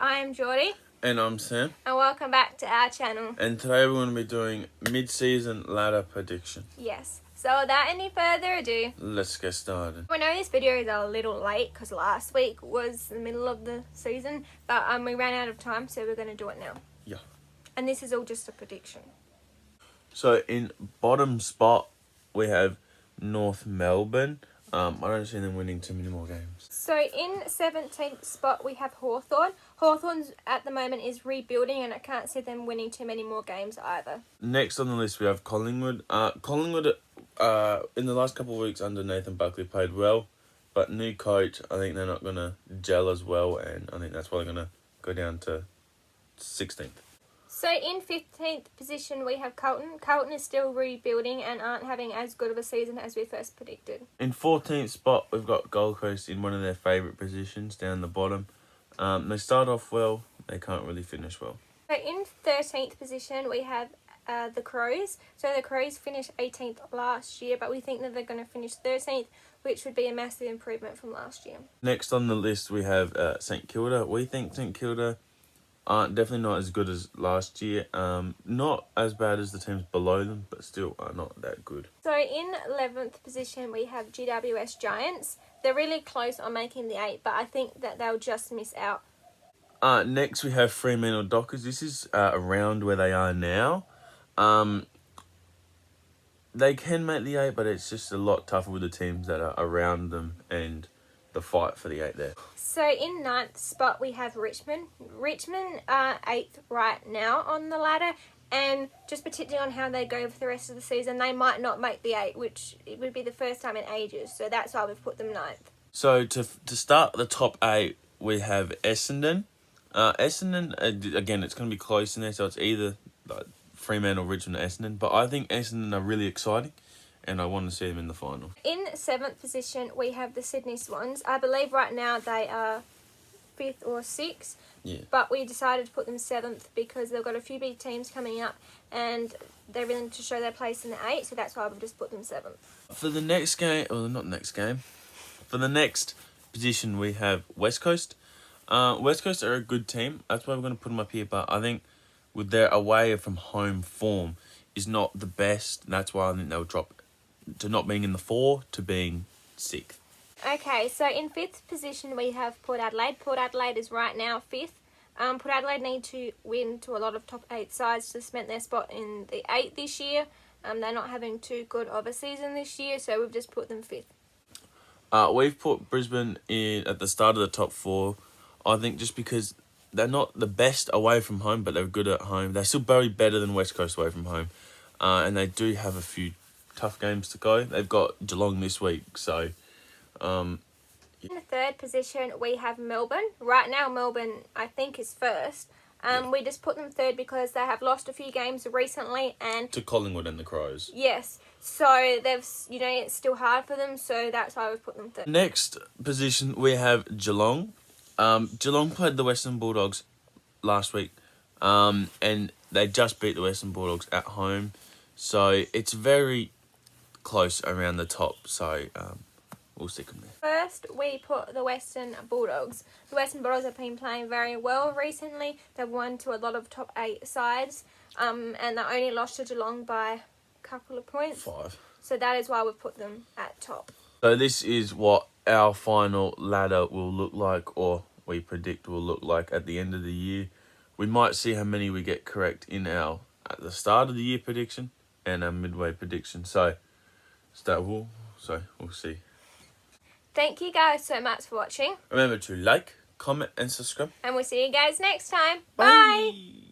I am Geordie. And I'm Sam. And welcome back to our channel. And today we're going to be doing mid-season ladder prediction. Yes. So without any further ado, let's get started. I know this video is a little late because last week was the middle of the season, but we ran out of time, so we're going to do it now. Yeah. And this is all just a prediction. So in bottom spot, we have North Melbourne. I don't see them winning too many more games. So in 17th spot, we have Hawthorn. Hawthorn's at the moment is rebuilding, and I can't see them winning too many more games either. Next on the list, we have Collingwood. Collingwood, in the last couple of weeks under Nathan Buckley, played well. But new coach, I think they're not going to gel as well, and I think that's why they're going to go down to 16th. So in 15th position, we have Carlton. Carlton is still rebuilding and aren't having as good of a season as we first predicted. In 14th spot, we've got Gold Coast in one of their favourite positions down the bottom. They start off well, they can't really finish well. So in 13th position, we have the Crows. So the Crows finished 18th last year, but we think that they're going to finish 13th, which would be a massive improvement from last year. Next on the list, we have St Kilda. We think St Kilda aren't definitely not as good as last year. Not as bad as the teams below them, but still are not that good. So in 11th position, we have GWS Giants. They're really close on making the 8, but I think that they'll just miss out. Next, we have Fremantle Dockers. This is around where they are now. They can make the 8, but it's just a lot tougher with the teams that are around them and the fight for the 8 there. So in 9th spot, we have Richmond. Richmond are 8th right now on the ladder, and just particularly on how they go for the rest of the season, they might not make the 8, which it would be the first time in ages. So that's why we've put them 9th. So to start the top 8, we have Essendon. Essendon, again, it's going to be close in there, so it's either like Fremantle, Richmond, or Essendon. But I think Essendon are really exciting, and I want to see them in the final. In 7th position, we have the Sydney Swans. I believe right now they are 5th or 6th. Yeah. But we decided to put them 7th because they've got a few big teams coming up and they're willing to show their place in the 8, so that's why we've just put them 7th. For the next game, well, not next game. For the next position, we have West Coast. West Coast are a good team. That's why we're going to put them up here. But I think with their away from home form is not the best. That's why I think they'll drop to not being in the 4 to being 6th. Okay, so in 5th position we have Port Adelaide. Port Adelaide is right now 5th. Port Adelaide need to win to a lot of top 8 sides to cement their spot in the 8 this year. They're not having too good of a season this year, so we've just put them 5th. We've put Brisbane in at the start of the top 4. I think just because they're not the best away from home, but they're good at home. They're still very better than West Coast away from home. And they do have a few tough games to go. They've got Geelong this week, so... In the 3rd position, we have Melbourne. Right now, Melbourne, I think, is 1st. We just put them 3rd because they have lost a few games recently and... to Collingwood and the Crows. Yes. So, they've, it's still hard for them, so that's why we've put them 3rd. Next position, we have Geelong. Geelong played the Western Bulldogs last week, and they just beat the Western Bulldogs at home. So, it's very close around the top, so... we'll stick them there. First, we put the Western Bulldogs. The Western Bulldogs have been playing very well recently. They've won to a lot of top 8 sides, and they only lost to Geelong by a couple of points. 5. So that is why we've put them at top. So this is what our final ladder will look like, or we predict will look like at the end of the year. We might see how many we get correct in our at the start of the year prediction and our midway prediction. So we'll see. Thank you guys so much for watching. Remember to like, comment and subscribe. And we'll see you guys next time. Bye. Bye.